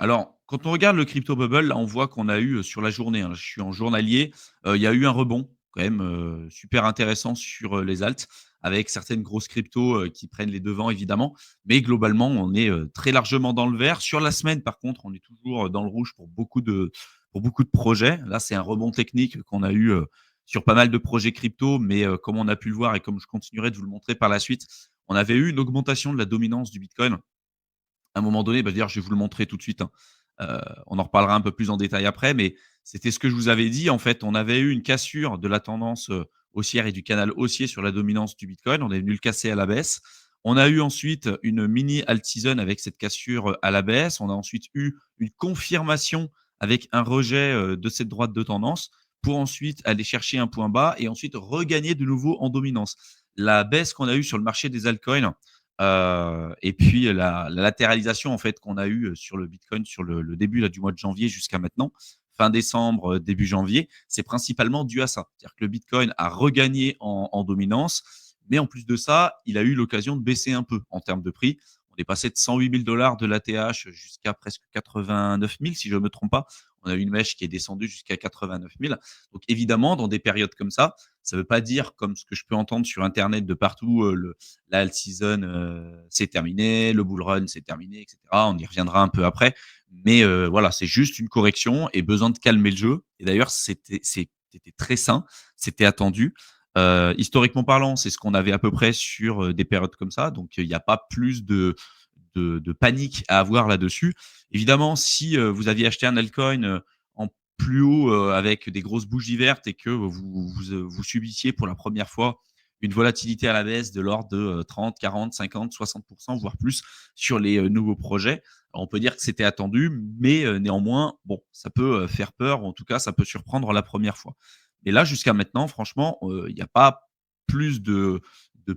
Alors, quand on regarde le crypto bubble, là, on voit qu'on a eu, sur la journée, hein, je suis en journalier, il y a eu un rebond quand même, super intéressant sur, les alts, avec certaines grosses cryptos, qui prennent les devants évidemment. Mais globalement, on est, très largement dans le vert. Sur la semaine, par contre, on est toujours, dans le rouge pour beaucoup de projets. Là, c'est un rebond technique qu'on a eu, sur pas mal de projets crypto, mais, comme on a pu le voir et comme je continuerai de vous le montrer par la suite, on avait eu une augmentation de la dominance du bitcoin à un moment donné, bah, d'ailleurs, je vais vous le montrer tout de suite, hein. On en reparlera un peu plus en détail après, mais c'était ce que je vous avais dit. En fait, on avait eu une cassure de la tendance, haussière et du canal haussier sur la dominance du bitcoin. On est venu le casser à la baisse. On a eu ensuite une mini alt season avec cette cassure, à la baisse. On a ensuite eu une confirmation avec un rejet, de cette droite de tendance pour ensuite aller chercher un point bas et ensuite regagner de nouveau en dominance. La baisse qu'on a eue sur le marché des altcoins, et puis la latéralisation en fait qu'on a eue, sur le bitcoin sur le début là du mois de janvier jusqu'à maintenant, fin décembre, début janvier, c'est principalement dû à ça. C'est-à-dire que le bitcoin a regagné en dominance, mais en plus de ça, il a eu l'occasion de baisser un peu en termes de prix. On est passé de 108 000 de l'ATH jusqu'à presque 89 000 si je ne me trompe pas. On a eu une mèche qui est descendue jusqu'à 89 000. Donc évidemment, dans des périodes comme ça ne veut pas dire, comme ce que je peux entendre sur internet de partout, la alt season, c'est terminé, le bull run, c'est terminé, et cetera. On y reviendra un peu après. Mais, voilà, c'est juste une correction et besoin de calmer le jeu. Et d'ailleurs, c'était très sain, c'était attendu. Historiquement parlant, c'est ce qu'on avait à peu près sur, des périodes comme ça. Donc, il n'y a pas plus de panique à avoir là-dessus. Évidemment, si, vous aviez acheté un altcoin, en plus haut, avec des grosses bougies vertes et que vous subissiez pour la première fois une volatilité à la baisse de l'ordre de, 30, 40, 50, 60 voire plus sur les, nouveaux projets. Alors, on peut dire que c'était attendu, mais, néanmoins, bon, ça peut, faire peur ou en tout cas, ça peut surprendre la première fois. Et là, jusqu'à maintenant, franchement, il n'y a pas plus de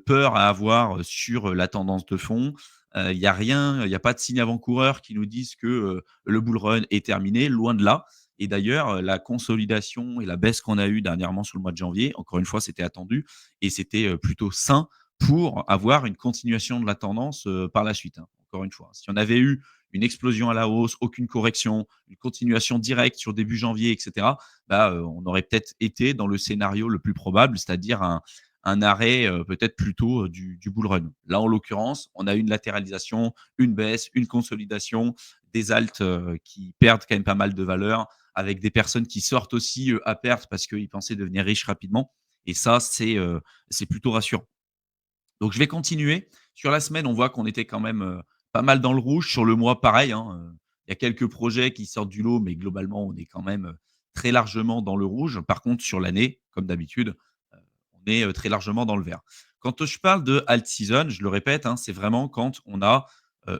peur à avoir, sur, la tendance de fond. Il y a rien, il y a pas de signe avant-coureur qui nous disent que, le bull run est terminé, loin de là. Et d'ailleurs, la consolidation et la baisse qu'on a eue dernièrement sur le mois de janvier, encore une fois, c'était attendu et c'était, plutôt sain pour avoir une continuation de la tendance, par la suite, hein, encore une fois. Si on avait eu une explosion à la hausse, aucune correction, une continuation directe sur début janvier et cetera, bah, on aurait peut-être été dans le scénario le plus probable, c'est-à-dire un arrêt, peut-être plutôt, du bull run. Là, en l'occurrence, on a une latéralisation, une baisse, une consolidation, des alts, qui perdent quand même pas mal de valeur, avec des personnes qui sortent aussi, à perte parce qu'ils pensaient devenir riches rapidement et ça, c'est plutôt rassurant. Donc je vais continuer. Sur la semaine, on voit qu'on était quand même, pas mal dans le rouge. Sur le mois, pareil, hein, il y a quelques projets qui sortent du lot, mais globalement, on est quand même, très largement dans le rouge. Par contre, sur l'année, comme d'habitude, on est, très largement dans le vert. Quand je parle de alt season, je le répète, hein, c'est vraiment quand on a,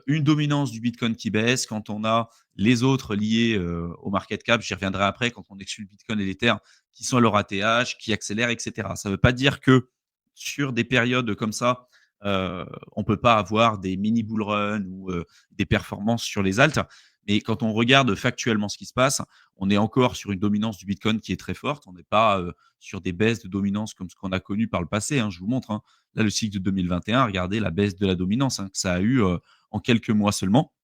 une dominance du bitcoin qui baisse, quand on a les autres liés, au market cap, j'y reviendrai après, quand on exclut le bitcoin et l'ether qui sont à leur ATH, qui accélèrent et cetera. Ça ne veut pas dire que sur des périodes comme ça, on peut pas avoir des mini bull run ou, des performances sur les alts. Mais quand on regarde factuellement ce qui se passe, on est encore sur une dominance du bitcoin qui est très forte. On n'est pas, sur des baisses de dominance comme ce qu'on a connu par le passé, hein, je vous montre, hein. Là, le cycle de 2021, regardez la baisse de la dominance, hein, que ça a eu, en quelques mois seulement.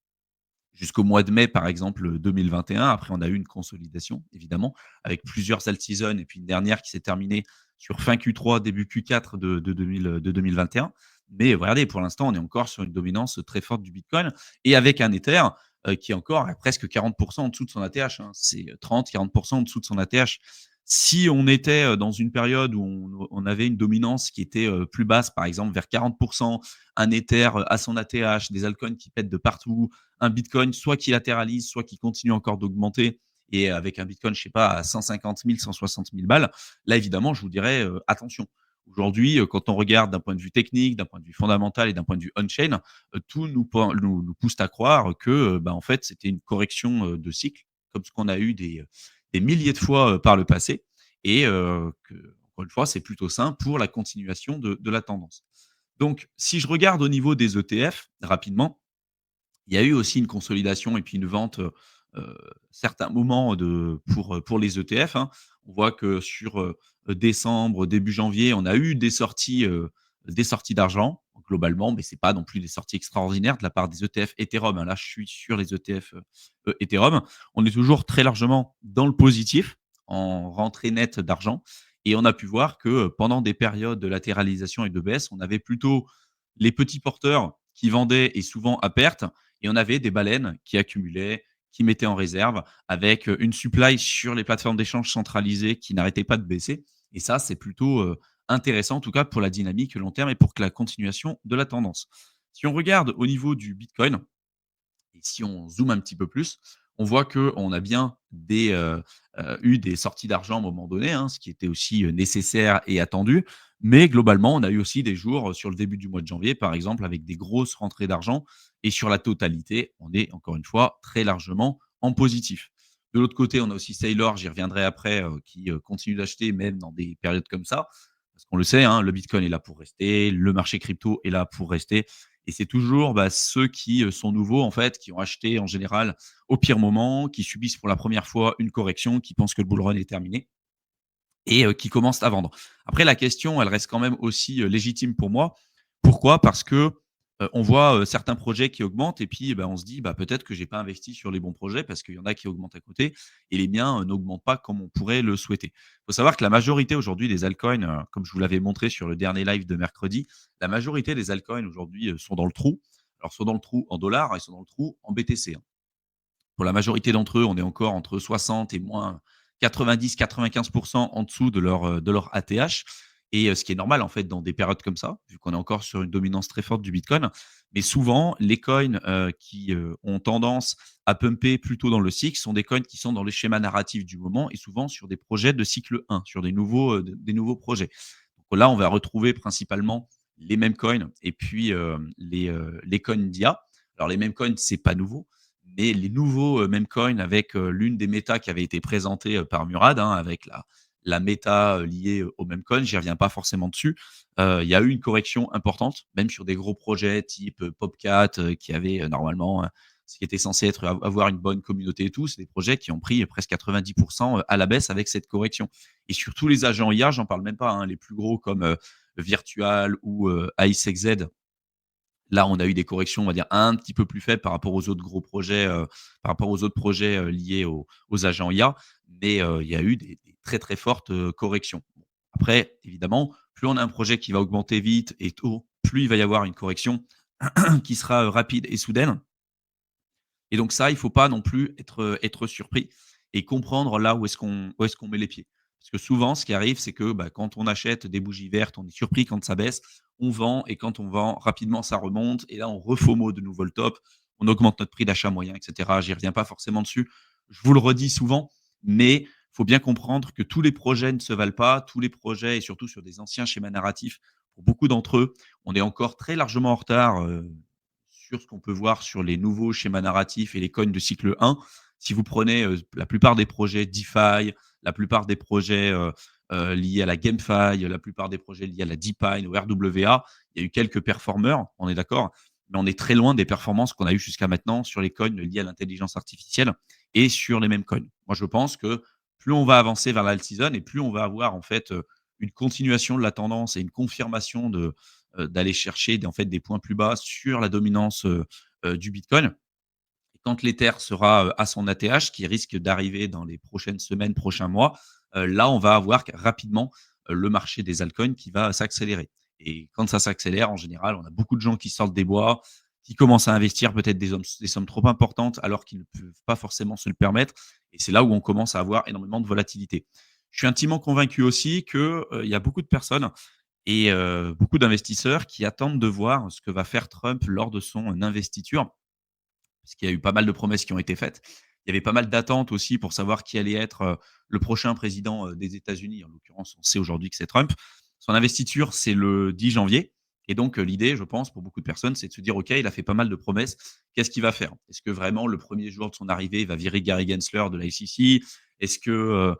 Jusqu'au mois de mai, par exemple, 2021. Après, on a eu une consolidation, évidemment, avec plusieurs alt seasons et puis une dernière qui s'est terminée sur fin Q3, début Q4 de 2021. Mais regardez, pour l'instant, on est encore sur une dominance très forte du bitcoin et avec un Ether, qui est encore à presque 40 en dessous de son ATH, hein. C'est 30-40 en dessous de son ATH. Si on était, dans une période où on avait une dominance qui était, plus basse, par exemple vers 40, un Ether à son ATH, des altcoins qui pètent de partout, un Bitcoin soit qui latéralise, soit qui continue encore d'augmenter et avec un Bitcoin, je sais pas, à 150 000, 160 000 balles, là, évidemment, je vous dirais, attention. Aujourd'hui, quand on regarde d'un point de vue technique, d'un point de vue fondamental et d'un point de vue on-chain, tout nous pousse à croire que, bah, en fait, c'était une correction, de cycle, comme ce qu'on a eu des milliers de fois, par le passé et que, encore une fois, c'est plutôt sain pour la continuation de la tendance. Donc si je regarde au niveau des ETF, rapidement, il y a eu aussi une consolidation et puis une vente, certains moments pour les ETF, hein. On voit que sur, décembre, début janvier, on a eu des sorties d'argent. globalement, mais c'est pas non plus des sorties extraordinaires de la part des ETF Ethereum, hein. Là, je suis sur les ETF, Ethereum. On est toujours très largement dans le positif, en rentrée nette d'argent et on a pu voir que, pendant des périodes de latéralisation et de baisse, on avait plutôt les petits porteurs qui vendaient et souvent à perte et on avait des baleines qui accumulaient, qui mettaient en réserve avec, une supply sur les plateformes d'échange centralisées qui n'arrêtait pas de baisser et ça, c'est plutôt, intéressant, en tout cas pour la dynamique long terme et pour que la continuation de la tendance. Si on regarde au niveau du bitcoin et si on zoome un petit peu plus, on voit qu'on a bien eu des sorties d'argent à un moment donné, hein, ce qui était aussi, nécessaire et attendu. Mais globalement, on a eu aussi des jours, sur le début du mois de janvier, par exemple, avec des grosses rentrées d'argent et sur la totalité, on est encore une fois très largement en positif. De l'autre côté, on a aussi Sailor, j'y reviendrai après, qui, continue d'acheter même dans des périodes comme ça. Parce qu'on le sait, hein, le bitcoin est là pour rester, le marché crypto est là pour rester et c'est toujours, ceux qui, sont nouveaux, en fait, qui ont acheté en général au pire moment, qui subissent pour la première fois une correction, qui pensent que le bull run est terminé et qui commencent à vendre. Après la question, elle reste quand même aussi, légitime pour moi. Pourquoi? Parce que, on voit, certains projets qui augmentent et puis, on se dit: peut-être que j'ai pas investi sur les bons projets parce qu'il y en a qui augmentent à côté et les miens, n'augmentent pas comme on pourrait le souhaiter». Il faut savoir que la majorité aujourd'hui des altcoins, comme je vous l'avais montré sur le dernier live de mercredi, la majorité des altcoins aujourd'hui, sont dans le trou. Alors sont dans le trou en dollars, ils sont dans le trou en BTC, hein. Pour la majorité d'entre eux, on est encore entre 60 et moins 90-95 en dessous de leur ATH et ce qui est normal, en fait, dans des périodes comme ça, vu qu'on est encore sur une dominance très forte du bitcoin. Mais souvent, les coins, qui, ont tendance à pumper plutôt dans le cycle sont des coins qui sont dans les schémas narratifs du moment et souvent sur des projets de cycle 1, sur des nouveaux projets. Donc là, on va retrouver principalement les mêmes coins et puis, les coins d'IA. Alors les mêmes coins, c'est pas nouveau, mais les nouveaux, meme coins avec, l'une des méta qui avait été présentée, par Murad, hein, avec la méta, liée au meme coin, j'y reviens pas forcément dessus. Il y a eu une correction importante, même sur des gros projets type, Popcat, qui avait, normalement, ce qui était censé être avoir une bonne communauté et tout. C'est des projets qui ont pris presque 90 à la baisse avec cette correction et sur tous les agents IA, j'en parle même pas, hein, les plus gros comme, Virtual ou, AXZ. Là, on a eu des corrections, on va dire, un petit peu plus faibles par rapport aux autres gros projets, liés aux agents IA, mais il y a eu des très, très fortes, corrections. Bon, après, évidemment, plus on a un projet qui va augmenter vite et tôt, plus il va y avoir une correction qui sera, rapide et soudaine et donc ça, il faut pas non plus être surpris et comprendre là où est-ce qu'on met les pieds. Parce que souvent, ce qui arrive, c'est que, quand on achète des bougies vertes, on est surpris quand ça baisse, on vend et quand on vend, rapidement ça remonte et là on refomo de nouveau le top, on augmente notre prix d'achat moyen et cetera. J'y reviens pas forcément dessus. Je vous le redis souvent, mais il faut bien comprendre que tous les projets ne se valent pas. Tous les projets et surtout sur des anciens schémas narratifs, pour beaucoup d'entre eux, on est encore très largement en retard, sur ce qu'on peut voir sur les nouveaux schémas narratifs et les coins de cycle 1. Si vous prenez, la plupart des projets DeFi, la plupart des projets, liés à la GameFi, la plupart des projets liés à la DePine, au RWA, il y a eu quelques performeurs, on est d'accord, mais on est très loin des performances qu'on a eues jusqu'à maintenant sur les coins liés à l'intelligence artificielle et sur les mêmes coins. Moi, je pense que plus on va avancer vers l'alt season et plus on va avoir en fait, une continuation de la tendance et une confirmation d'aller chercher en fait des points plus bas sur la dominance, du bitcoin. Et quand l'Ether sera, à son ATH, qui risque d'arriver dans les prochaines semaines, prochains mois, là, on va avoir rapidement, le marché des altcoins qui va s'accélérer. Et quand ça s'accélère, en général, on a beaucoup de gens qui sortent des bois, qui commencent à investir peut-être des sommes trop importantes alors qu'ils ne peuvent pas forcément se le permettre. Et c'est là où on commence à avoir énormément de volatilité. Je suis intimement convaincu aussi que, il y a beaucoup de personnes et beaucoup d'investisseurs qui attendent de voir ce que va faire Trump lors de son investiture. Parce qu'il y a eu pas mal de promesses qui ont été faites. Il y avait pas mal d'attentes aussi pour savoir qui allait être, le prochain président, des États-Unis. En l'occurrence, on sait aujourd'hui que c'est Trump. Son investiture, c'est le 10 janvier et donc l'idée, je pense, pour beaucoup de personnes, c'est de se dire: «OK, il a fait pas mal de promesses. Qu'est-ce qu'il va faire? Est-ce que vraiment le premier jour de son arrivée, il va virer Gary Gensler de la SEC? Est-ce que,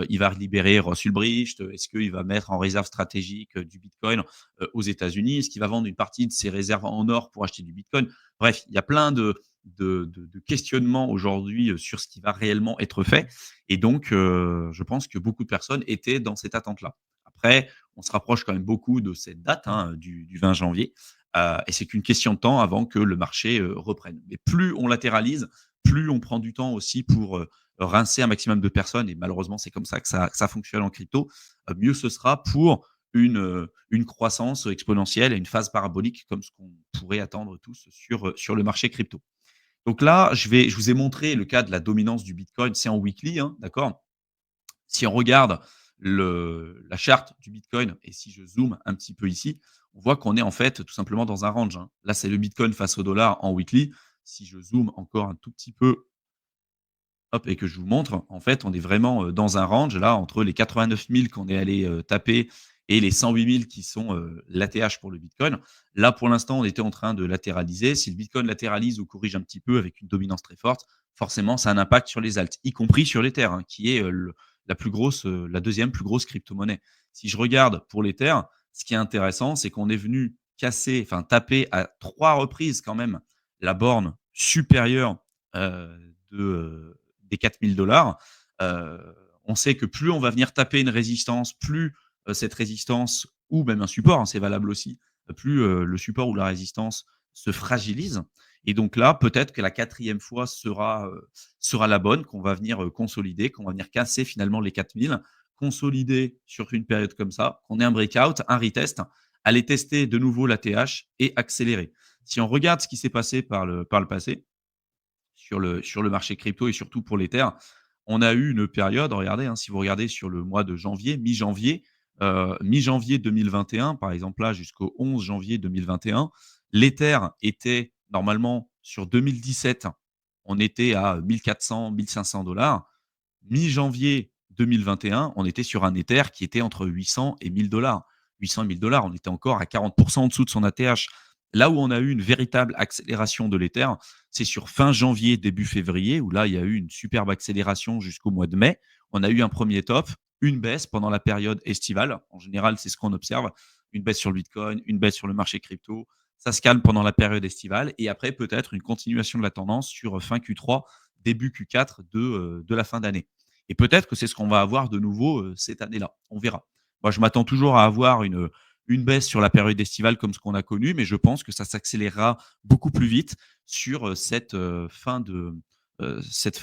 il va libérer Ross Ulbricht? Est-ce qu'il va mettre en réserve stratégique, du bitcoin, aux États-Unis? Est-ce qu'il va vendre une partie de ses réserves en or pour acheter du bitcoin?» Bref, il y a plein de questionnements aujourd'hui, sur ce qui va réellement être fait et donc je pense que beaucoup de personnes étaient dans cette attente-là. Après, on se rapproche quand même beaucoup de cette date, hein, du 20 janvier. et c'est qu'une question de temps avant que le marché, reprenne. Mais plus on latéralise, plus on prend du temps aussi pour, rincer un maximum de personnes et malheureusement, c'est comme ça que ça fonctionne en crypto. Mieux ce sera pour une croissance exponentielle et une phase parabolique comme ce qu'on pourrait attendre tous sur le marché crypto. Donc là, je vous ai montré le cas de la dominance du bitcoin, c'est en weekly, hein, d'accord? Si on regarde la charte du bitcoin et si je zoome un petit peu ici, on voit qu'on est en fait tout simplement dans un range, hein. Là, c'est le bitcoin face au dollar en weekly. Si je zoome encore un tout petit peu, hop, et que je vous montre, en fait, on est vraiment, dans un range là entre les 89 000 qu'on est allé, taper et les 108 000 qui sont, l'ATH pour le bitcoin. Là, pour l'instant, on était en train de latéraliser. Si le bitcoin latéralise ou corrige un petit peu avec une dominance très forte, forcément, ça a un impact sur les alts, y compris sur l'Ether, hein, qui est, le la plus grosse, la 2e plus grosse crypto-monnaie. Si je regarde pour l'Ether, ce qui est intéressant, c'est qu'on est venu casser, enfin taper à 3 reprises quand même la borne supérieure, des 4 000 $. Heu, on sait que plus on va venir taper une résistance, plus, cette résistance ou même un support, hein, c'est valable aussi, plus, le support ou la résistance se fragilise et donc là, peut-être que la 4e fois sera la bonne, qu'on va venir, consolider, qu'on va venir casser finalement les 4 000, consolider sur une période comme ça, qu'on ait un breakout, un retest, aller tester de nouveau la TH et accélérer. Si on regarde ce qui s'est passé par le passé, sur le marché crypto et surtout pour l'Ether. On a eu une période, regardez, hein, si vous regardez sur le mois de janvier, mi-janvier 2021, par exemple là jusqu'au 11 janvier 2021, l'Ether était normalement sur 2017, on était à 1 400-1 500 $. Mi-janvier 2021, on était sur un Ether qui était entre 800 et 1 000 $. 800 et 1 000 $, on était encore à 40 en dessous de son ATH. Là où on a eu une véritable accélération de l'Ether, c'est sur fin janvier, début février, où là, il y a eu une superbe accélération jusqu'au mois de mai. On a eu un premier top, une baisse pendant la période estivale. En général, c'est ce qu'on observe. Une baisse sur le Bitcoin, une baisse sur le marché crypto. Ça se calme pendant la période estivale. Et après, peut-être une continuation de la tendance sur fin Q3, début Q4 de la fin d'année. Et peut-être que c'est ce qu'on va avoir de nouveau cette année-là. On verra. Moi, je m'attends toujours à avoir une baisse sur la période estivale comme ce qu'on a connu, mais je pense que ça s'accélérera beaucoup plus vite sur cette fin de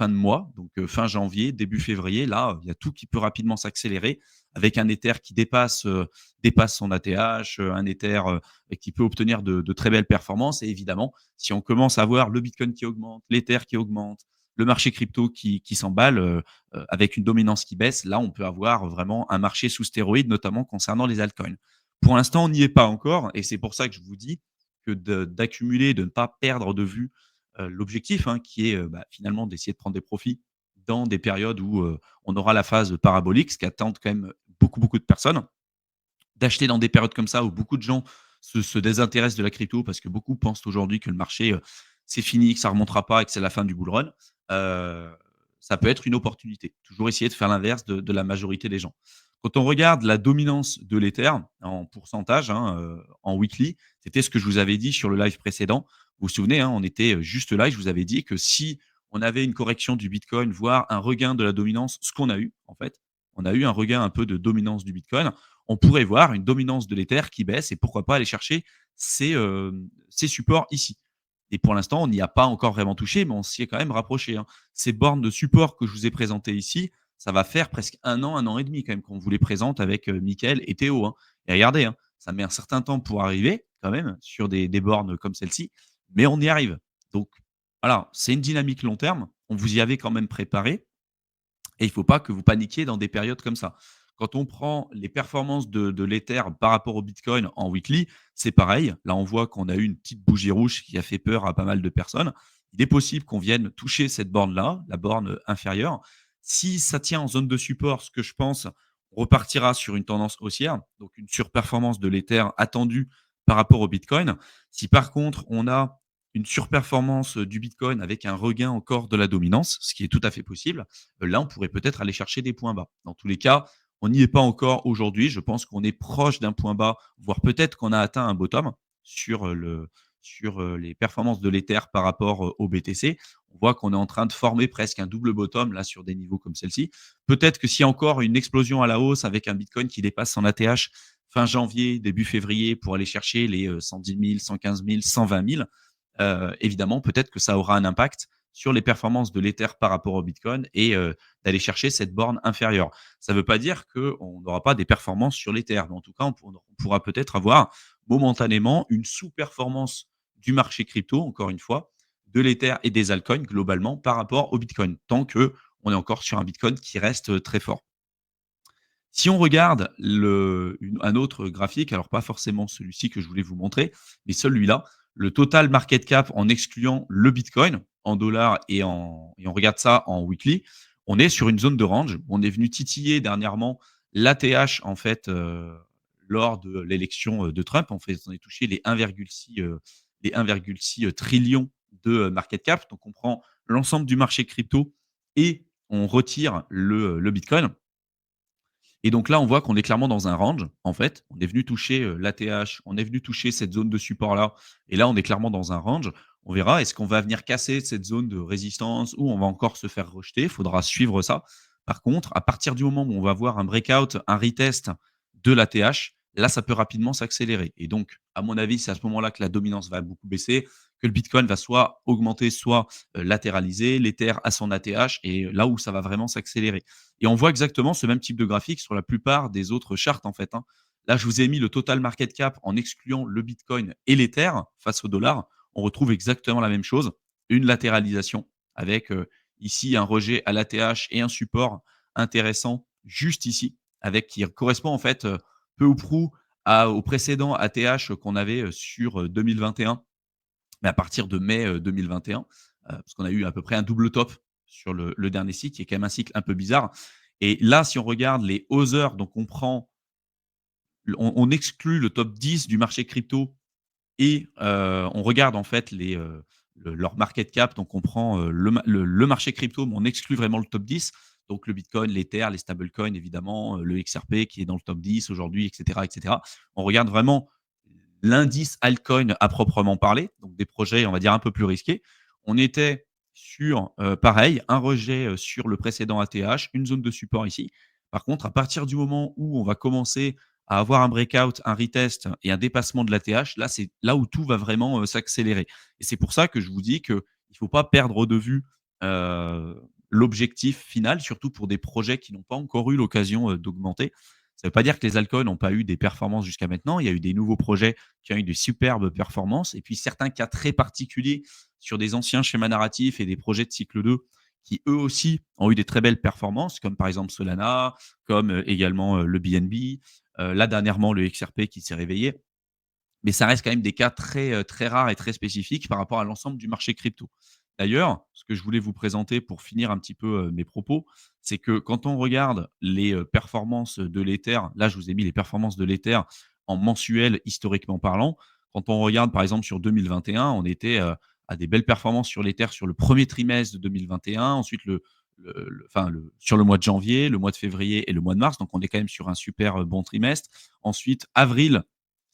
mois, donc fin janvier, début février. Là, il y a tout qui peut rapidement s'accélérer avec un Ether qui dépasse son ATH, un Ether qui peut obtenir de très belles performances. Et évidemment, si on commence à voir le Bitcoin qui augmente, l'Ether qui augmente, le marché crypto qui s'emballe avec une dominance qui baisse, là, on peut avoir vraiment un marché sous stéroïdes, notamment concernant les altcoins. Pour l'instant, on n'y est pas encore et c'est pour ça que je vous dis que d'accumuler, de ne pas perdre de vue l'objectif, hein, qui est finalement d'essayer de prendre des profits dans des périodes où on aura la phase parabolique, ce qu'attendent quand même beaucoup, beaucoup de personnes. D'acheter dans des périodes comme ça où beaucoup de gens se désintéressent de la crypto parce que beaucoup pensent aujourd'hui que le marché, c'est fini, que ça ne remontera pas et que c'est la fin du bull run, heu, ça peut être une opportunité. Toujours essayer de faire l'inverse de la majorité des gens. Quand on regarde la dominance de l'Ether en pourcentage, hein, en weekly, c'était ce que je vous avais dit sur le live précédent. Vous vous souvenez, hein, on était, juste là et je vous avais dit que si on avait une correction du bitcoin, voire un regain de la dominance, ce qu'on a eu en fait, on a eu un regain un peu de dominance du bitcoin, on pourrait voir une dominance de l'Ether qui baisse et pourquoi pas aller chercher ces supports ici. Et pour l'instant, on n'y a pas encore vraiment touché, mais on s'y est quand même rapproché, hein. Ces bornes de support que je vous ai présentées ici, ça va faire presque un an et demi quand même qu'on vous les présente avec, Mickaël et Théo, hein. Et regardez, hein, ça met un certain temps pour arriver quand même sur des bornes comme celle-ci, mais on y arrive. Donc voilà, c'est une dynamique long terme. On vous y avait quand même préparé. Et il ne faut pas que vous paniquiez dans des périodes comme ça. Quand on prend les performances de l'Ether par rapport au Bitcoin en weekly, c'est pareil. Là, on voit qu'on a eu une petite bougie rouge qui a fait peur à pas mal de personnes. Il est possible qu'on vienne toucher cette borne-là, la borne inférieure. Si ça tient en zone de support, ce que je pense, on repartira sur une tendance haussière, donc une surperformance de l'Ether attendue par rapport au Bitcoin. Si par contre, on a une surperformance du Bitcoin avec un regain encore de la dominance, ce qui est tout à fait possible, là, on pourrait peut-être aller chercher des points bas. Dans tous les cas, on n'y est pas encore aujourd'hui. Je pense qu'on est proche d'un point bas, voire peut-être qu'on a atteint un bottom sur, les performances de l'Ether par rapport, au BTC. On voit qu'on est en train de former presque un double bottom là sur des niveaux comme celle-ci. Peut-être que s'il y a encore une explosion à la hausse avec un Bitcoin qui dépasse son ATH fin janvier, début février pour aller chercher les, 110 000, 115 000, 120 000, évidemment, peut-être que ça aura un impact sur les performances de l'Ether par rapport au Bitcoin et d'aller chercher cette borne inférieure. Ça ne veut pas dire qu'on n'aura pas des performances sur l'Ether, mais en tout cas, on pourra peut-être avoir momentanément une sous-performance du marché crypto, encore une fois, de l'Ether et des altcoins globalement par rapport au Bitcoin, tant qu'on est encore sur un Bitcoin qui reste très fort. Si on regarde un autre graphique, alors pas forcément celui-ci que je voulais vous montrer, mais celui-là, le total market cap en excluant le Bitcoin en dollars et on regarde ça en weekly, on est sur une zone de range. On est venu titiller dernièrement l'ATH en fait, lors de l'élection, de Trump. En fait, on est touché les 1,6 trillions de, market cap. Donc on prend l'ensemble du marché crypto et on retire le Bitcoin. Et donc là, on voit qu'on est clairement dans un range, en fait. On est venu toucher, l'ATH, on est venu toucher cette zone de support-là et là, on est clairement dans un range. On verra, est-ce qu'on va venir casser cette zone de résistance ou on va encore se faire rejeter? Il faudra suivre ça. Par contre, à partir du moment où on va voir un breakout, un retest de l'ATH, là, ça peut rapidement s'accélérer et donc à mon avis, c'est à ce moment-là que la dominance va beaucoup baisser, que le bitcoin va soit augmenter, soit, latéraliser, l'Ether à son ATH et là où ça va vraiment s'accélérer. Et on voit exactement ce même type de graphique sur la plupart des autres charts, en fait, hein. Là, je vous ai mis le total market cap en excluant le Bitcoin et l'Ether face au dollar. On retrouve exactement la même chose, une latéralisation avec, ici un rejet à l'ATH et un support intéressant juste ici, avec qui correspond en fait, peu ou prou au précédent ATH qu'on avait, sur, 2021 mais à partir de mai, 2021, parce qu'on a eu à peu près un double top sur le dernier cycle, qui est quand même un cycle un peu bizarre. Et là, si on regarde les Others, donc on prend on exclut le top 10 du marché crypto et on regarde en fait leur market cap, donc on prend, le marché crypto, mais on exclut vraiment le top 10. Donc le Bitcoin, l'Ether, les stablecoins évidemment, le XRP qui est dans le top 10 aujourd'hui et cetera et cetera. On regarde vraiment l'indice altcoin à proprement parler, donc des projets, on va dire, un peu plus risqués. On était sur, pareil, un rejet, sur le précédent ATH, une zone de support ici. Par contre, à partir du moment où on va commencer à avoir un breakout, un retest et un dépassement de l'ATH, là, c'est là où tout va vraiment, s'accélérer et c'est pour ça que je vous dis qu'il ne faut pas perdre de vue, heu, l'objectif final, surtout pour des projets qui n'ont pas encore eu l'occasion, d'augmenter. Ça ne veut pas dire que les altcoins n'ont pas eu des performances jusqu'à maintenant. Il y a eu des nouveaux projets qui ont eu de superbes performances et puis certains cas très particuliers sur des anciens schémas narratifs et des projets de cycle 2 qui eux aussi ont eu des très belles performances, comme par exemple Solana, comme, également, le BNB, là dernièrement le XRP qui s'est réveillé. Mais ça reste quand même des cas très, très rares et très spécifiques par rapport à l'ensemble du marché crypto. D'ailleurs, ce que je voulais vous présenter pour finir un petit peu, mes propos, c'est que quand on regarde les, performances de l'Ether, là, je vous ai mis les performances de l'Ether en mensuel historiquement parlant. Quand on regarde, par exemple, sur 2021, on était, à des belles performances sur l'Ether sur le premier trimestre de 2021, ensuite sur le mois de janvier, le mois de février et le mois de mars, donc on est quand même sur un super, bon trimestre. Ensuite, avril,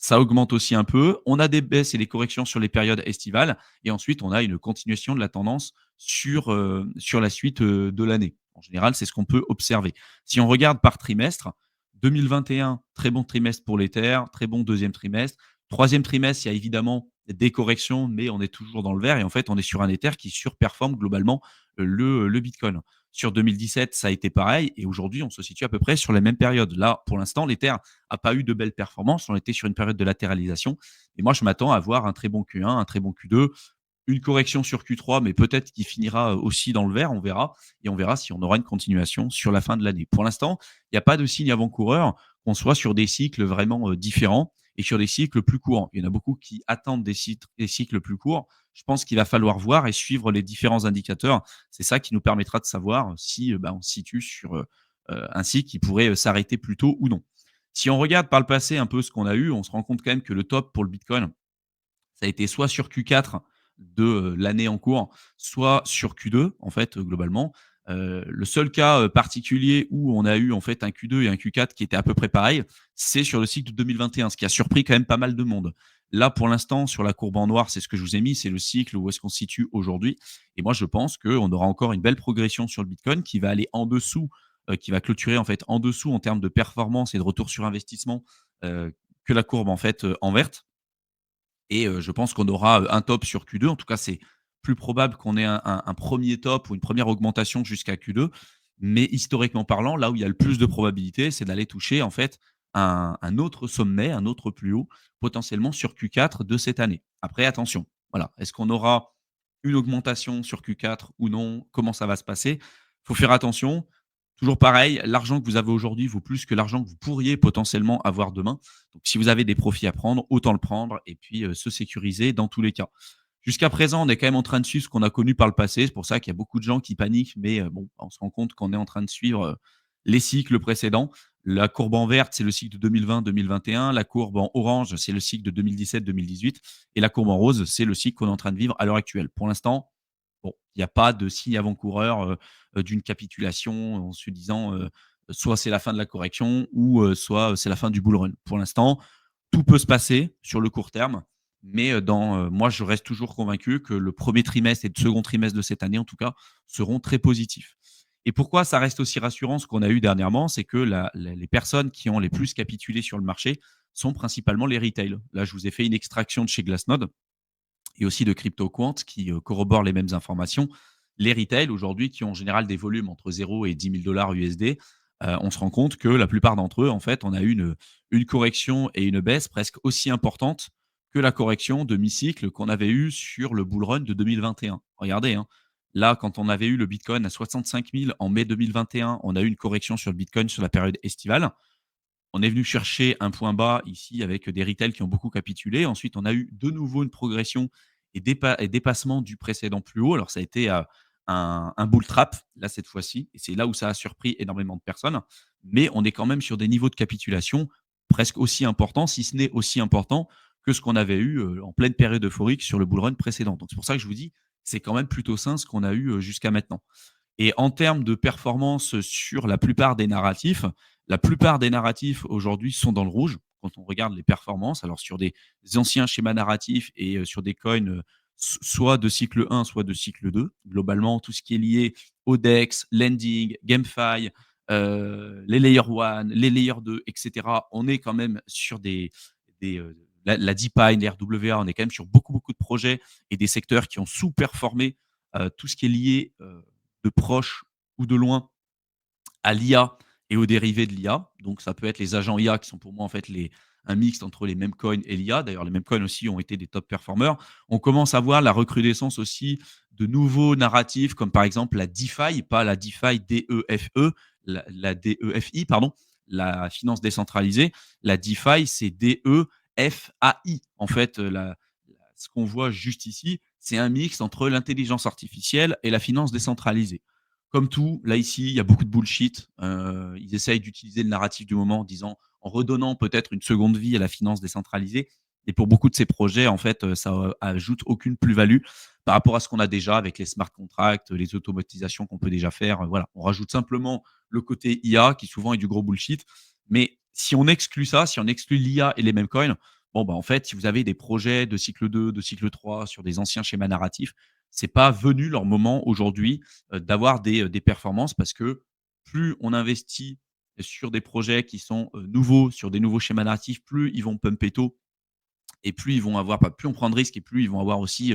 ça augmente aussi un peu. On a des baisses et des corrections sur les périodes estivales et ensuite on a une continuation de la tendance sur la suite, de l'année. En général, c'est ce qu'on peut observer. Si on regarde par trimestre, 2021, très bon trimestre pour l'Ether, très bon deuxième trimestre. Troisième trimestre, il y a évidemment des corrections, mais on est toujours dans le vert et en fait, on est sur un Ether qui surperforme globalement, le Bitcoin. Sur 2017, ça a été pareil et aujourd'hui, on se situe à peu près sur les mêmes périodes. Là, pour l'instant, l'Ether a pas eu de belles performances. On était sur une période de latéralisation. Et moi, je m'attends à avoir un très bon Q1, un très bon Q2, une correction sur Q3, mais peut-être qu'il finira aussi dans le vert. On verra. Et on verra si on aura une continuation sur la fin de l'année. Pour l'instant, il n'y a pas de signe avant-coureur qu'on soit sur des cycles vraiment différents et sur des cycles plus courts. Il y en a beaucoup qui attendent des cycles plus courts. Je pense qu'il va falloir voir et suivre les différents indicateurs. C'est ça qui nous permettra de savoir si on se situe sur un cycle qui pourrait s'arrêter plus tôt ou non. Si on regarde par le passé un peu ce qu'on a eu, on se rend compte quand même que le top pour le Bitcoin, ça a été soit sur Q4 de, l'année en cours, soit sur Q2 en fait, globalement. Le seul cas, particulier où on a eu en fait un Q2 et un Q4 qui étaient à peu près pareils, c'est sur le cycle de 2021, ce qui a surpris quand même pas mal de monde. Là, pour l'instant, sur la courbe en noir, c'est ce que je vous ai mis, c'est le cycle où est-ce qu'on se situe aujourd'hui et moi je pense qu'on aura encore une belle progression sur le Bitcoin qui va aller en dessous, qui va clôturer en fait en dessous en termes de performance et de retour sur investissement, que la courbe en fait, en verte. Et je pense qu'on aura, un top sur Q2. En tout cas, c'est plus probable qu'on ait un 1er top ou une première augmentation jusqu'à Q2. Mais historiquement parlant, là où il y a le plus de probabilités, c'est d'aller toucher en fait un autre sommet, un autre plus haut, potentiellement sur Q4 de cette année. Après attention, voilà, est-ce qu'on aura une augmentation sur Q4 ou non? Comment ça va se passer? Il faut faire attention. Toujours pareil, l'argent que vous avez aujourd'hui vaut plus que l'argent que vous pourriez potentiellement avoir demain. Donc si vous avez des profits à prendre, autant le prendre et puis, se sécuriser dans tous les cas. Jusqu'à présent, on est quand même en train de suivre ce qu'on a connu par le passé. C'est pour ça qu'il y a beaucoup de gens qui paniquent, mais, bon, on se rend compte qu'on est en train de suivre, les cycles précédents. La courbe en verte, c'est le cycle de 2020-2021. La courbe en orange, c'est le cycle de 2017-2018 et la courbe en rose, c'est le cycle qu'on est en train de vivre à l'heure actuelle. Pour l'instant, bon, il n'y a pas de signe avant-coureur, d'une capitulation en se disant, soit c'est la fin de la correction ou, soit, c'est la fin du bull run. Pour l'instant, tout peut se passer sur le court terme, mais, moi, je reste toujours convaincu que le premier trimestre et le second trimestre de cette année, en tout cas, seront très positifs. Et pourquoi ça reste aussi rassurant, ce qu'on a eu dernièrement, c'est que les personnes qui ont les plus capitulé sur le marché sont principalement les retail. Là, je vous ai fait une extraction de chez Glassnode et aussi de CryptoQuant qui, corroborent les mêmes informations. Les retail aujourd'hui qui ont en général des volumes entre 0 et 10 000 USD, on se rend compte que la plupart d'entre eux, en fait, on a eu une correction et une baisse presque aussi importante que la correction de mi-cycle qu'on avait eue sur le bull run de 2021. Regardez, hein, là, quand on avait eu le bitcoin à 65 000 en mai 2021, on a eu une correction sur le bitcoin sur la période estivale. On est venu chercher un point bas ici avec des retails qui ont beaucoup capitulé. Ensuite, on a eu de nouveau une progression et dépassement du précédent plus haut. Alors, ça a été un bull trap, là, cette fois-ci. Et c'est là où ça a surpris énormément de personnes. Mais on est quand même sur des niveaux de capitulation presque aussi importants, si ce n'est aussi importants que ce qu'on avait eu en pleine période euphorique sur le bull run précédent. Donc, c'est pour ça que je vous dis, c'est quand même plutôt sain ce qu'on a eu jusqu'à maintenant. Et en termes de performance sur la plupart des narratifs aujourd'hui sont dans le rouge quand on regarde les performances. Alors sur des anciens schémas narratifs et sur des coins, soit de cycle 1, soit de cycle 2. Globalement, tout ce qui est lié au DEX, lending, GameFi, les layer 1, les layer 2, et cetera. On est quand même sur la DeepMind, l'RWA, on est quand même sur beaucoup, beaucoup de projets et des secteurs qui ont sous-performé, tout ce qui est lié, de proche ou de loin à l'IA et aux dérivés de l'IA. Donc ça peut être les agents IA qui sont pour moi en fait un mix entre les mêmes coins et l'IA. D'ailleurs, les mêmes coins aussi ont été des top performers. On commence à voir la recrudescence aussi de nouveaux narratifs comme par exemple la DeFi, pas la DeFi DEFE, la DEFI, pardon, la finance décentralisée. La DeFi, c'est DEFAI. En fait, ce qu'on voit juste ici, c'est un mix entre l'intelligence artificielle et la finance décentralisée. Comme tout, là, ici, il y a beaucoup de bullshit. Ils essayent d'utiliser le narratif du moment en redonnant peut-être une seconde vie à la finance décentralisée. Et pour beaucoup de ces projets, en fait, ça ajoute aucune plus-value par rapport à ce qu'on a déjà avec les smart contracts, les automatisations qu'on peut déjà faire. Voilà, on rajoute simplement le côté IA qui souvent est du gros bullshit. Mais si on exclut ça, si on exclut l'IA et les mêmes coins, bon, bah, en fait, si vous avez des projets de cycle 2, de cycle 3 sur des anciens schémas narratifs, c'est pas venu leur moment aujourd'hui d'avoir des performances parce que plus on investit sur des projets qui sont nouveaux, sur des nouveaux schémas narratifs, plus ils vont pumper tôt et plus ils vont avoir, pas plus on prend de risques et plus ils vont avoir aussi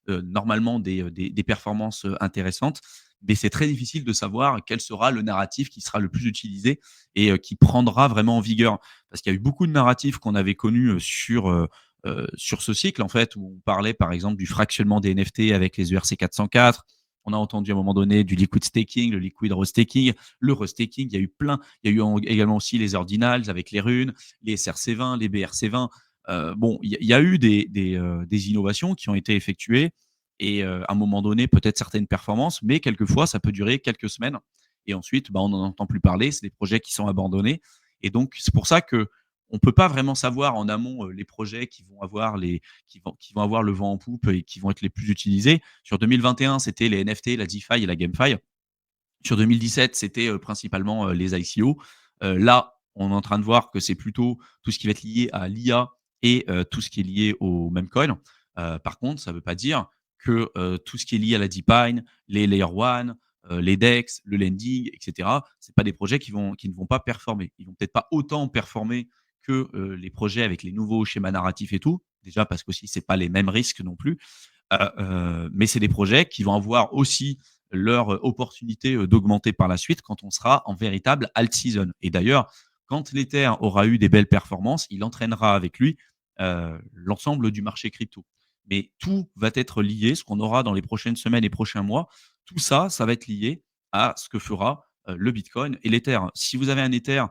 normalement des performances intéressantes. Mais c'est très difficile de savoir quel sera le narratif qui sera le plus utilisé et qui prendra vraiment en vigueur. Parce qu'il y a eu beaucoup de narratifs qu'on avait connus sur ce cycle, en fait, où on parlait par exemple du fractionnement des NFT avec les ERC 404. On a entendu à un moment donné du liquid staking, le liquid restaking, le restaking. Il y a eu plein. Il y a eu également aussi les ordinals avec les runes, les SRC20, les BRC20. Bon, il y a eu des innovations qui ont été effectuées et à un moment donné, peut-être certaines performances, mais quelquefois, ça peut durer quelques semaines et ensuite, bah, on n'en entend plus parler. C'est des projets qui sont abandonnés et donc c'est pour ça que on peut pas vraiment savoir en amont, les projets qui vont avoir le vent en poupe et qui vont être les plus utilisés. Sur 2021, c'était les NFT, la DeFi et la GameFi. Sur 2017, c'était, principalement, les ICO. Là, on est en train de voir que c'est plutôt tout ce qui va être lié à l'IA et tout ce qui est lié au meme coin. Par contre, ça ne veut pas dire que, tout ce qui est lié à la DeepMind, les Layer 1, les DEX, le lending et cetera, c'est pas des projets qui ne vont pas performer. Ils vont peut-être pas autant performer que, les projets avec les nouveaux schémas narratifs et tout. Déjà parce qu'aussi c'est pas les mêmes risques non plus. Mais c'est des projets qui vont avoir aussi leur, opportunité, d'augmenter par la suite quand on sera en véritable alt season et d'ailleurs, quand l'Ether aura eu des belles performances, il entraînera avec lui, l'ensemble du marché crypto. Mais tout va être lié, ce qu'on aura dans les prochaines semaines et prochains mois, tout ça, ça va être lié à ce que fera, le bitcoin et l'Ether. Si vous avez un Ether,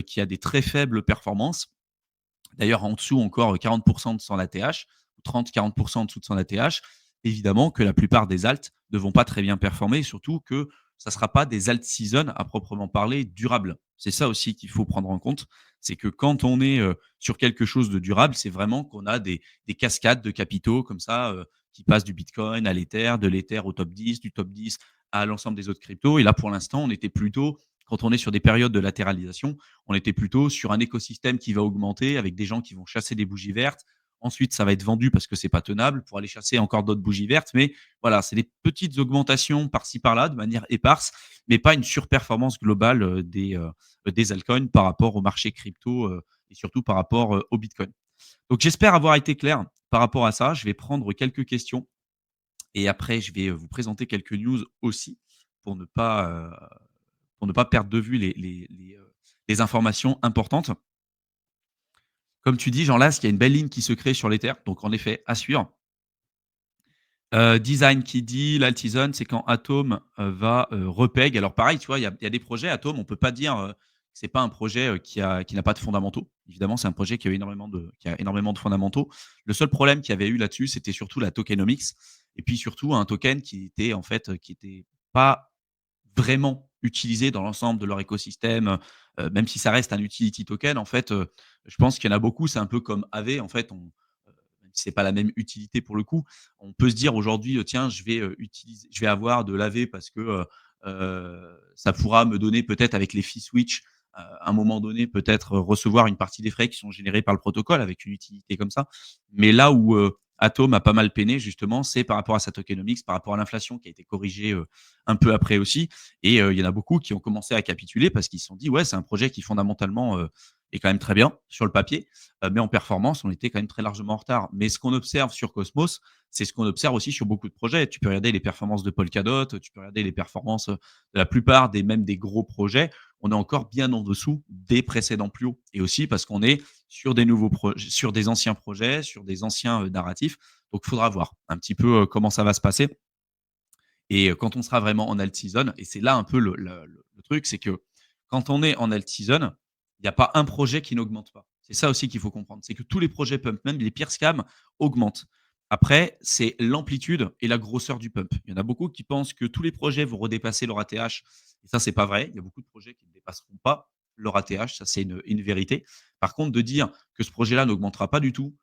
qui a des très faibles performances, d'ailleurs, en dessous encore 40 de son ATH, 30-40 en dessous de son ATH. Évidemment que la plupart des alts ne vont pas très bien performer, surtout que ça ne sera pas des alt season à proprement parler durables. C'est ça aussi qu'il faut prendre en compte. C'est que quand on est sur quelque chose de durable, c'est vraiment qu'on a des cascades de capitaux comme ça qui passent du Bitcoin à l'Ether, de l'Ether au top 10, du top 10 à l'ensemble des autres cryptos. Et là, pour l'instant, on était plutôt, quand on est sur des périodes de latéralisation, on était plutôt sur un écosystème qui va augmenter avec des gens qui vont chasser des bougies vertes. Ensuite, ça va être vendu parce que c'est pas tenable pour aller chasser encore d'autres bougies vertes. Mais voilà, c'est des petites augmentations par-ci par-là de manière éparse, mais pas une surperformance globale des altcoins par rapport au marché crypto et surtout par rapport au Bitcoin. Donc, j'espère avoir été clair par rapport à ça. Je vais prendre quelques questions et après, je vais vous présenter quelques news aussi pour ne pas, perdre de vue les informations importantes. Comme tu dis, Jean Last, il y a une belle ligne qui se crée sur l'Ether, donc en effet, à suivre. Design qui dit l'Altizon, c'est quand Atom, va, repeg. Alors pareil, tu vois, il y a des projets Atom, on peut pas dire, que c'est pas un projet, qui n'a pas de fondamentaux. Évidemment, c'est un projet qui a énormément de fondamentaux. Le seul problème qu'il y avait eu là-dessus, c'était surtout la tokenomics et puis surtout un token qui était en fait, qui était pas vraiment utilisé dans l'ensemble de leur écosystème, même si ça reste un utility token, en fait, je pense qu'il y en a beaucoup, c'est un peu comme Aave, en fait, même si c'est pas la même utilité pour le coup, on peut se dire aujourd'hui, tiens, je vais avoir de l'Aave parce que, ça pourra me donner peut-être avec les fee switch, à un moment donné, peut-être recevoir une partie des frais qui sont générés par le protocole avec une utilité comme ça. Mais là où, Atom a pas mal peiné justement, c'est par rapport à sa tokenomics, par rapport à l'inflation qui a été corrigée, un peu après aussi et il y en a beaucoup qui ont commencé à capituler parce qu'ils se sont dit: «Ouais, c'est un projet qui fondamentalement, est quand même très bien sur le papier, mais en performance, on était quand même très largement en retard». Mais ce qu'on observe sur Cosmos, c'est ce qu'on observe aussi sur beaucoup de projets. Tu peux regarder les performances de Polkadot, tu peux regarder les performances, de la plupart des gros projets. On est encore bien en dessous des précédents plus hauts et aussi parce qu'on est sur des nouveaux projets, sur des anciens projets, sur des anciens, narratifs. Donc il faudra voir un petit peu, comment ça va se passer et quand on sera vraiment en alt season et c'est là un peu le truc, c'est que quand on est en alt season, il y a pas un projet qui n'augmente pas. C'est ça aussi qu'il faut comprendre. C'est que tous les projets pump, même les pires scams, augmentent. Après, c'est l'amplitude et la grosseur du pump. Il y en a beaucoup qui pensent que tous les projets vont redépasser leur ATH et ça, c'est pas vrai. Il y a beaucoup de projets qui ne dépasseront pas leur ATH, ça, c'est une vérité. Par contre, de dire que ce projet-là n'augmentera pas du tout,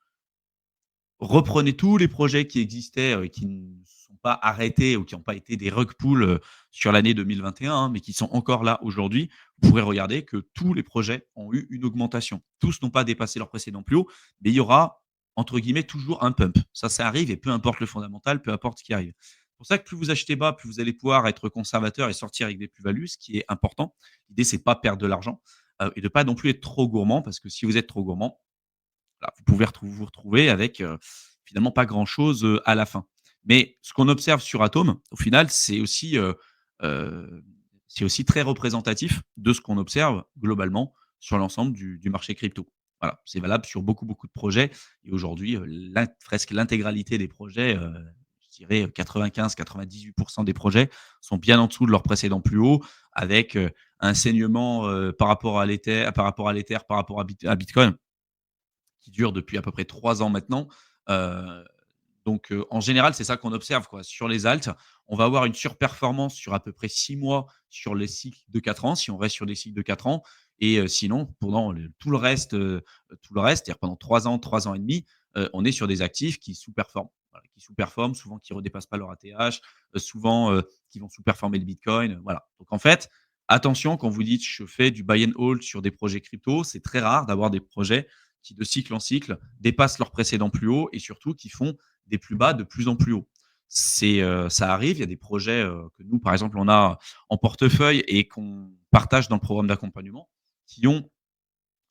reprenez tous les projets qui existaient, qui ne sont pas arrêtés ou qui n'ont pas été des rug pulls, sur l'année 2021, hein, mais qui sont encore là aujourd'hui. Vous pourrez regarder que tous les projets ont eu une augmentation. Tous n'ont pas dépassé leur précédent plus haut, mais il y aura, entre guillemets, «toujours un pump». Ça arrive et peu importe le fondamental, peu importe ce qui arrive. C'est pour ça que plus vous achetez bas, plus vous allez pouvoir être conservateur et sortir avec des plus-values, ce qui est important. L'idée, c'est pas perdre de l'argent, et de pas non plus être trop gourmand parce que si vous êtes trop gourmand, voilà, vous pouvez vous retrouver avec, finalement pas grand-chose, à la fin. Mais ce qu'on observe sur Atom, au final, heu, c'est aussi très représentatif de ce qu'on observe globalement sur l'ensemble du marché crypto. Voilà, c'est valable sur beaucoup, beaucoup de projets et aujourd'hui, presque l'intégralité des projets, je dirais 95-98 des projets sont bien en dessous de leur précédent plus haut avec, un saignement, par rapport à Bitcoin qui dure depuis à peu près 3 ans maintenant. Heu, en général, c'est ça qu'on observe, quoi. Sur les alts, on va avoir une surperformance sur à peu près 6 mois sur les cycles de 4 ans, si on reste sur des cycles de 4 ans et sinon pendant tout le reste, c'est-à-dire pendant 3 ans et demi, on est sur des actifs qui sous-performent. Voilà, qui sous-performent, souvent qui ne redépassent pas leur ATH, souvent, qui vont sous-performer le bitcoin, voilà. Donc en fait, attention quand vous dites: «Je fais du buy and hold sur des projets crypto», c'est très rare d'avoir des projets qui, de cycle en cycle, dépassent leur précédent plus haut et surtout qui font des plus bas de plus en plus haut. Ça arrive, il y a des projets, que nous, par exemple, on a en portefeuille et qu'on partage dans le programme d'accompagnement, qui ont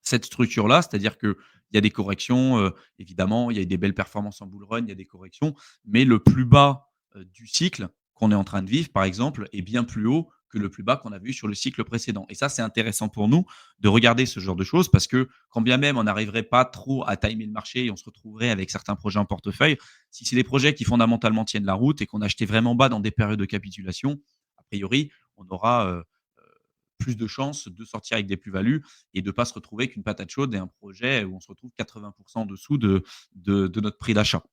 cette structure-là, c'est-à-dire qu'il y a des corrections, évidemment, il y a des belles performances en bull run, il y a des corrections, mais le plus bas, du cycle qu'on est en train de vivre, par exemple, est bien plus haut que le plus bas qu'on a vu sur le cycle précédent et ça, c'est intéressant pour nous de regarder ce genre de choses parce que quand bien même on n'arriverait pas trop à timer le marché et on se retrouverait avec certains projets en portefeuille, si c'est des projets qui fondamentalement tiennent la route et qu'on a acheté vraiment bas dans des périodes de capitulation, a priori, on aura, plus de chances de sortir avec des plus-values et de ne pas se retrouver avec une patate chaude et un projet où on se retrouve 80 en dessous de notre prix d'achat.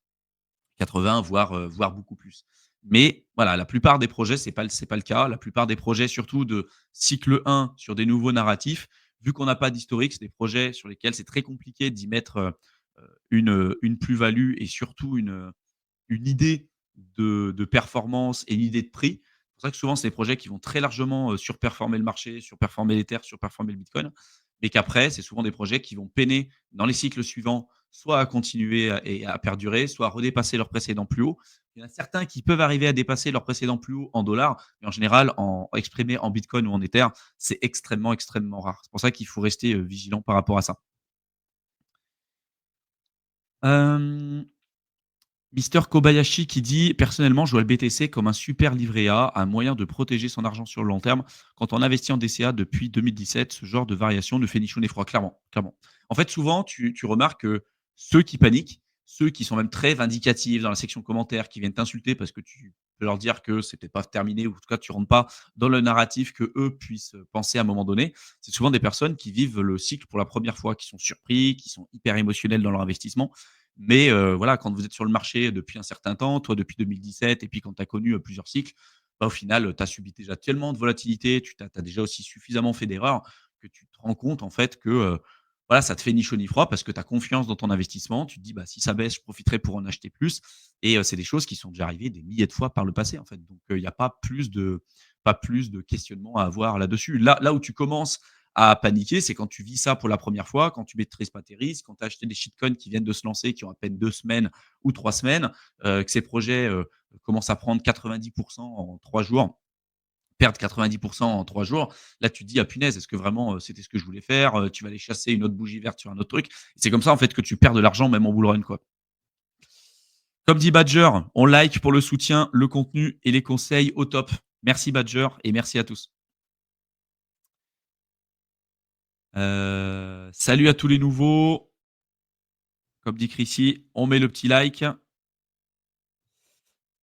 80 voire beaucoup plus. Mais voilà, la plupart des projets, c'est pas le cas. La plupart des projets, surtout de cycle 1 sur des nouveaux narratifs, vu qu'on n'a pas d'historique, c'est des projets sur lesquels c'est très compliqué d'y mettre, une plus-value et surtout une idée de performance et une idée de prix. C'est pour ça que souvent, c'est des projets qui vont très largement, surperformer le marché, surperformer l'Ether, surperformer le Bitcoin, mais qu'après, c'est souvent des projets qui vont peiner dans les cycles suivants, soit à continuer à perdurer, soit à redépasser leur précédent plus haut. Il y en a certains qui peuvent arriver à dépasser leur précédent plus haut en dollars, mais en général, en exprimé en Bitcoin ou en Ether, c'est extrêmement, extrêmement rare. C'est pour ça qu'il faut rester, vigilant par rapport à ça. Hem Mister Kobayashi qui dit: «Personnellement, je vois le BTC comme un super livret A, un moyen de protéger son argent sur le long terme. Quand on investit en DCA depuis 2017, ce genre de variation ne fait ni chaud ni froid». Clairement, clairement. En fait, souvent, tu remarques que ceux qui paniquent, ceux qui sont même très vindicatifs dans la section commentaires, qui viennent t'insulter parce que tu peux leur dire que c'est peut-être pas terminé ou en tout cas tu rentres pas dans le narratif que eux puissent, penser à un moment donné. C'est souvent des personnes qui vivent le cycle pour la première fois, qui sont surpris, qui sont hyper émotionnels dans leur investissement mais voilà, quand vous êtes sur le marché depuis un certain temps, toi depuis 2017 et puis quand tu as connu, plusieurs cycles, bah, au final, tu as subi déjà tellement de volatilité, tu as déjà aussi suffisamment fait d'erreurs que tu te rends compte en fait que, voilà, ça te fait ni chaud ni froid parce que tu as confiance dans ton investissement. Tu te dis: «Bah, si ça baisse, je profiterai pour en acheter plus» et c'est des choses qui sont déjà arrivées des milliers de fois par le passé, en fait. Donc il y a pas plus de questionnement à avoir là-dessus. Là où tu commences à paniquer, c'est quand tu vis ça pour la première fois, quand tu maîtrises pas tes risques, quand tu as acheté des shitcoins qui viennent de se lancer, qui ont à peine 2 semaines ou 3 semaines, que ces projets, commencent à prendre 90 en 3 jours, perdre 90 en 3 jours. Là, tu te dis: «Ah punaise, est-ce que vraiment, c'était ce que je voulais faire?» Tu vas aller chasser une autre bougie verte sur un autre truc. C'est comme ça, en fait, que tu perds de l'argent même en bull run, quoi. Comme dit Badger, on like pour le soutien, le contenu et les conseils au top. Merci Badger et merci à tous. Salut à tous les nouveaux. Comme dit Chrissy, on met le petit like.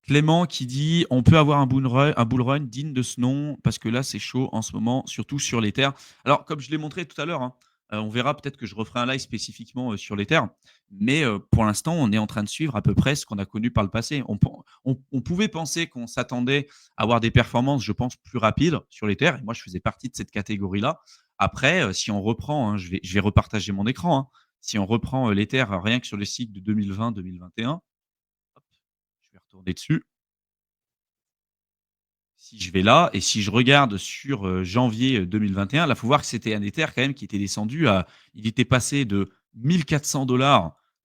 Clément qui dit: «On peut avoir un bull run digne de ce nom parce que là, c'est chaud en ce moment, surtout sur les terres». Alors, comme je l'ai montré tout à l'heure, hein, on verra peut-être que je referai un live spécifiquement, sur les terres. Mais, pour l'instant, on est en train de suivre à peu près ce qu'on a connu par le passé. On pouvait penser qu'on s'attendait à avoir des performances, je pense, plus rapides sur les terres et moi, je faisais partie de cette catégorie-là. Après, si on reprend, hein, je vais repartager mon écran, hein. Si on reprend, les terres, rien que sur le cycle de 2020-2021, hop, je vais retourner dessus. Si je vais là et si je regarde sur, janvier, 2021, là, faut voir que c'était un Ether quand même qui était descendu à il était passé de 1 400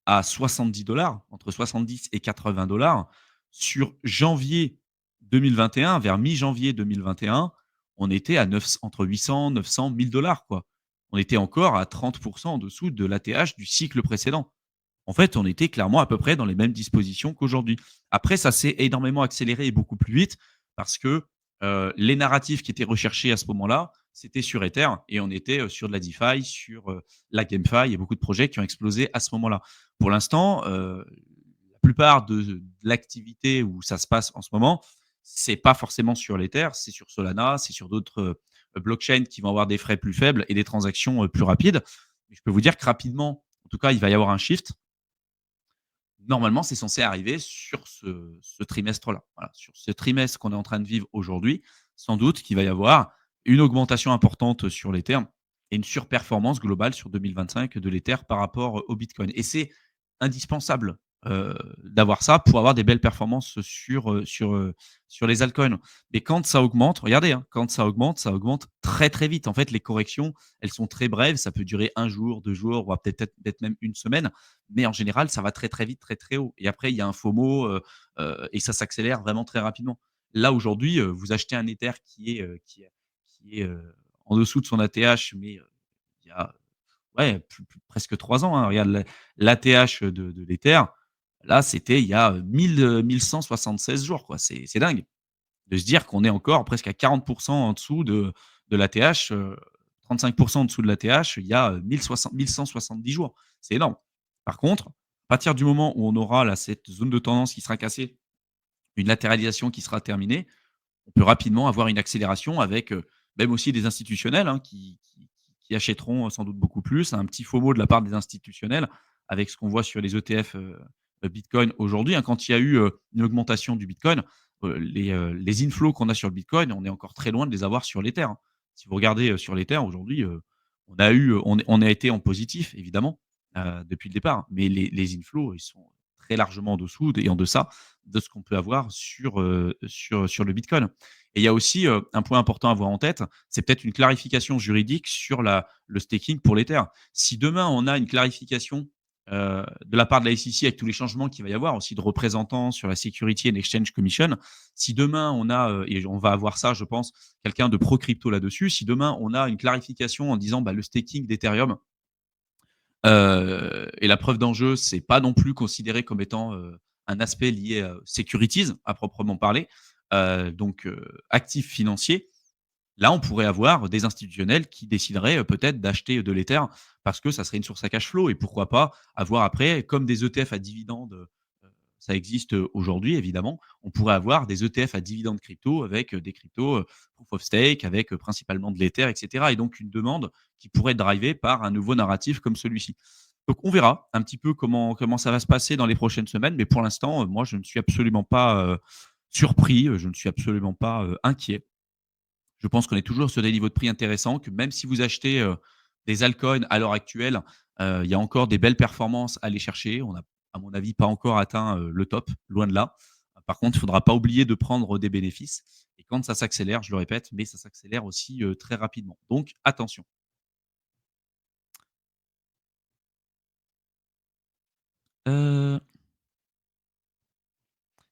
à 70 entre 70 et 80 sur janvier 2021, vers mi-janvier 2021, on était à 9 entre 800, 900, 1 000 quoi. On était encore à 30 en dessous de l'ATH du cycle précédent. En fait, on était clairement à peu près dans les mêmes dispositions qu'aujourd'hui. Après, ça s'est énormément accéléré et beaucoup plus vite parce que, les narratifs qui étaient recherchés à ce moment-là, c'était sur Ether et on était, sur de la DeFi, sur, la GameFi. Il y a beaucoup de projets qui ont explosé à ce moment-là. Pour l'instant, la plupart de l'activité où ça se passe en ce moment, c'est pas forcément sur l'Ether, c'est sur Solana, c'est sur d'autres, blockchains qui vont avoir des frais plus faibles et des transactions, plus rapides. Mais je peux vous dire que rapidement, en tout cas, il va y avoir un shift. Normalement, c'est censé arriver sur ce trimestre-là. Voilà, sur ce trimestre qu'on est en train de vivre aujourd'hui, sans doute qu'il va y avoir une augmentation importante sur l'Ether et une surperformance globale sur 2025 de l'Ether par rapport au Bitcoin et c'est indispensable, d'avoir ça pour avoir des belles performances sur les altcoins. Mais quand ça augmente, regardez, hein, quand ça augmente très, très vite. En fait, les corrections, elles sont très brèves, ça peut durer un jour, 2 jours, voire peut-être même une semaine mais en général, ça va très, très vite, très, très haut. Et après, il y a un FOMO et ça s'accélère vraiment très rapidement. Là, aujourd'hui, vous achetez un Ether qui est en dessous de son ATH, mais il y a ouais, presque 3 ans, hein. Regarde l'ATH de l'Ether, là, c'était il y a, 1176 jours, quoi. C'est dingue de se dire qu'on est encore presque à 40 en dessous de l'ATH, 35 en dessous de l'ATH, il y a, 1170 jours. C'est énorme. Par contre, à partir du moment où on aura là cette zone de tendance qui sera cassée, une latéralisation qui sera terminée, on peut rapidement avoir une accélération avec, même aussi des institutionnels, hein, qui achèteront sans doute beaucoup plus. Un petit FOMO de la part des institutionnels avec ce qu'on voit sur les ETF, Bitcoin aujourd'hui, hein. Quand il y a eu, une augmentation du Bitcoin, les inflows qu'on a sur le Bitcoin, on est encore très loin de les avoir sur l'Ether, hein. Si vous regardez, sur l'Ether aujourd'hui, on a été en positif évidemment, depuis le départ, mais les inflows, ils sont très largement en dessous et en deçà de ce qu'on peut avoir sur le Bitcoin. Et il y a aussi, un point important à avoir en tête, c'est peut-être une clarification juridique sur le staking pour l'Ether. Si demain on a une clarification, de la part de la SEC avec tous les changements qu'il va y avoir aussi de représentants sur la Security and Exchange Commission, si demain on a, et on va avoir ça je pense, quelqu'un de pro crypto là-dessus, si demain on a une clarification en disant: «Bah, le staking d'Ethereum, et la preuve d'enjeu, c'est pas non plus considéré comme étant, un aspect lié, securities à proprement parler, donc actif financier. Là, on pourrait avoir des institutionnels qui décideraient, peut-être d'acheter de l'Ether parce que ça serait une source à cash flow et pourquoi pas avoir après, comme des ETF à dividendes, ça existe, aujourd'hui évidemment. On pourrait avoir des ETF à dividendes crypto avec, des cryptos, proof of stake, avec, principalement de l'Ether et cetera et donc une demande qui pourrait être drivée par un nouveau narratif comme celui-ci. Donc on verra un petit peu comment ça va se passer dans les prochaines semaines, mais pour l'instant, moi je ne suis absolument pas, surpris, je ne suis absolument pas, inquiet. Je pense qu'on est toujours sur des niveaux de prix intéressants, que même si vous achetez, des altcoins à l'heure actuelle, il y a encore des belles performances à aller chercher. On n'a, à mon avis, pas encore atteint, le top, loin de là. Par contre, il ne faudra pas oublier de prendre des bénéfices et quand ça s'accélère, je le répète, mais ça s'accélère aussi, très rapidement. Donc attention. Heu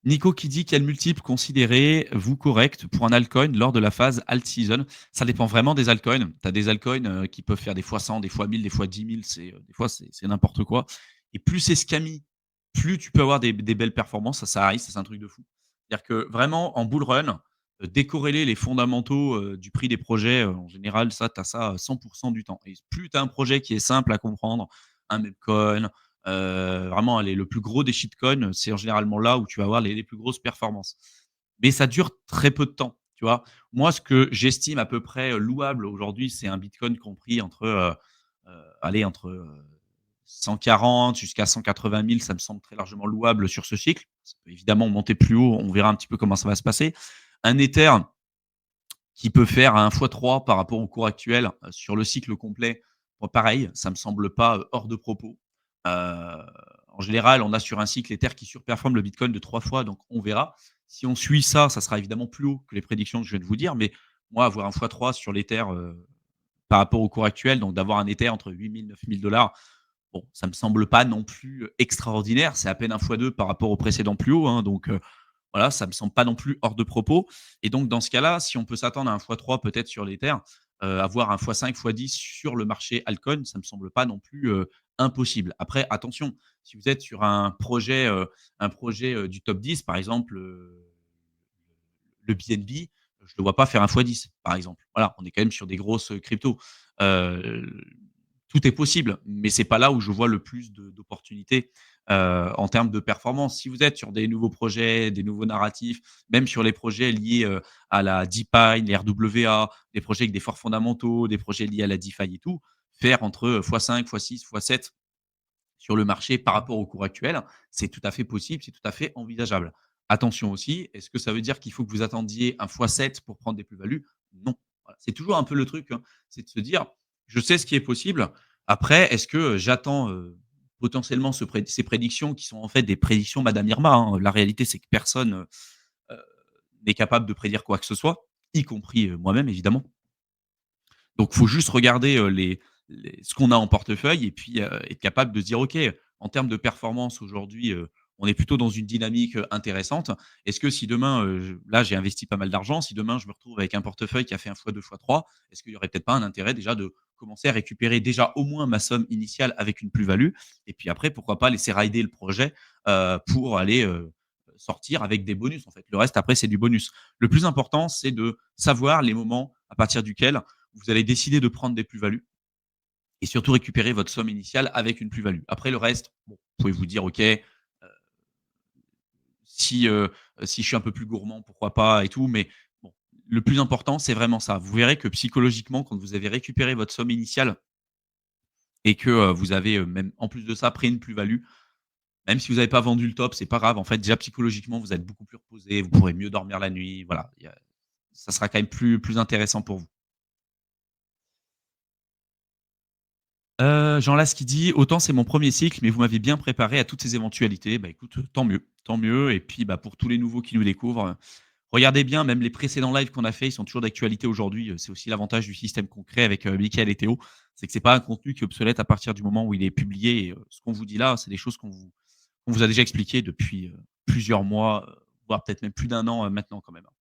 Nico qui dit quel multiple considérez-vous correct pour un altcoin lors de la phase alt season? Ça dépend vraiment des altcoins. Tu as des altcoins, qui peuvent faire des fois 100, des fois 1000, des fois 10 000, des fois c'est n'importe quoi et plus c'est scammy, plus tu peux avoir des belles performances. Ça arrive, ça c'est un truc de fou. C'est-à-dire que vraiment en bull run, décorréler les fondamentaux, du prix des projets, en général, ça tu as ça, 100 du temps et plus tu as un projet qui est simple à comprendre, un meme-coin, vraiment, allez, le plus gros des shitcoins, c'est généralement là où tu vas avoir les plus grosses performances. Mais ça dure très peu de temps, tu vois? Moi, ce que j'estime à peu près, louable aujourd'hui, c'est un bitcoin compris entre, allez, entre, 140 jusqu'à 180 000, ça me semble très largement louable sur ce cycle. Ça peut évidemment monter plus haut, on verra un petit peu comment ça va se passer. Un Ether qui peut faire un fois 3 par rapport au cours actuel, sur le cycle complet. Moi, pareil, ça me semble pas, hors de propos. En général, on a sur un cycle Ether qui surperforme le Bitcoin de 3 fois, donc on verra. Si on suit ça, ça sera évidemment plus haut que les prédictions que je viens de vous dire, mais moi, avoir un fois 3 sur l'Ether, par rapport au cours actuel, donc d'avoir un Ether entre 8 000 9 000 bon, ça me semble pas non plus, extraordinaire. C'est à peine un fois 2 par rapport au précédent plus haut, hein, donc voilà, ça me semble pas non plus hors de propos et donc dans ce cas-là, si on peut s'attendre à un fois 3 peut-être sur l'Ether, avoir un fois 5 fois 10 sur le marché altcoin, ça me semble pas non plus, impossible. Après attention, si vous êtes sur un projet, du top 10 par exemple, le BNB, je ne le vois pas faire un fois 10 par exemple. Voilà, on est quand même sur des grosses, cryptos. Heu, Tout est possible, mais c'est pas là où je vois le plus d'opportunités, en termes de performance. Si vous êtes sur des nouveaux projets, des nouveaux narratifs, même sur les projets liés, à la DePi, les RWA, des projets avec des forts fondamentaux, des projets liés à la DeFi et tout, faire entre, x5, x6, x7 sur le marché par rapport au cours actuel, c'est tout à fait possible, c'est tout à fait envisageable. Attention aussi, est-ce que ça veut dire qu'il faut que vous attendiez un x7 pour prendre des plus-values? Non. Voilà, c'est toujours un peu le truc, hein, c'est de se dire: «Je sais ce qui est possible». Après, est-ce que, j'attends, potentiellement ces prédictions qui sont en fait des prédictions Madame Irma, hein? La réalité, c'est que personne, heu, n'est capable de prédire quoi que ce soit, y compris, moi-même évidemment. Donc, il faut juste regarder, ce qu'on a en portefeuille et puis, être capable de se dire: «OK, en termes de performance aujourd'hui, on est plutôt dans une dynamique, intéressante. Est-ce que si demain, là, j'ai investi pas mal d'argent, si demain je me retrouve avec un portefeuille qui a fait un fois 2 fois 3, est-ce qu'il y aurait peut-être pas un intérêt déjà de commencer à récupérer déjà au moins ma somme initiale avec une plus-value et puis après pourquoi pas laisser rider le projet, pour aller, sortir avec des bonus en fait. Le reste après c'est du bonus. Le plus important, c'est de savoir les moments à partir duquel vous allez décider de prendre des plus-values et surtout récupérer votre somme initiale avec une plus-value. Après le reste, bon, vous pouvez vous dire: «OK, si je suis un peu plus gourmand, pourquoi pas et tout?» mais bon, le plus important, c'est vraiment ça. Vous verrez que psychologiquement, quand vous avez récupéré votre somme initiale et que, vous avez, même en plus de ça pris une plus-value, même si vous n'avez pas vendu le top, c'est pas grave. En fait, déjà psychologiquement, vous êtes beaucoup plus reposé, vous pourrez mieux dormir la nuit, voilà. Ça sera quand même plus intéressant pour vous. Jean Las qui dit: «Autant c'est mon premier cycle, mais vous m'avez bien préparé à toutes ces éventualités». Bah, écoute, tant mieux et puis, bah, pour tous les nouveaux qui nous découvrent, regardez bien, même les précédents lives qu'on a fait, ils sont toujours d'actualité aujourd'hui, c'est aussi l'avantage du système qu'on crée avec, Mickaël et Théo. C'est que c'est pas un contenu qui est obsolète à partir du moment où il est publié et ce qu'on vous dit là, c'est des choses qu'on vous a déjà expliquées depuis, plusieurs mois, voire peut-être même plus d'un an, maintenant quand même, hein.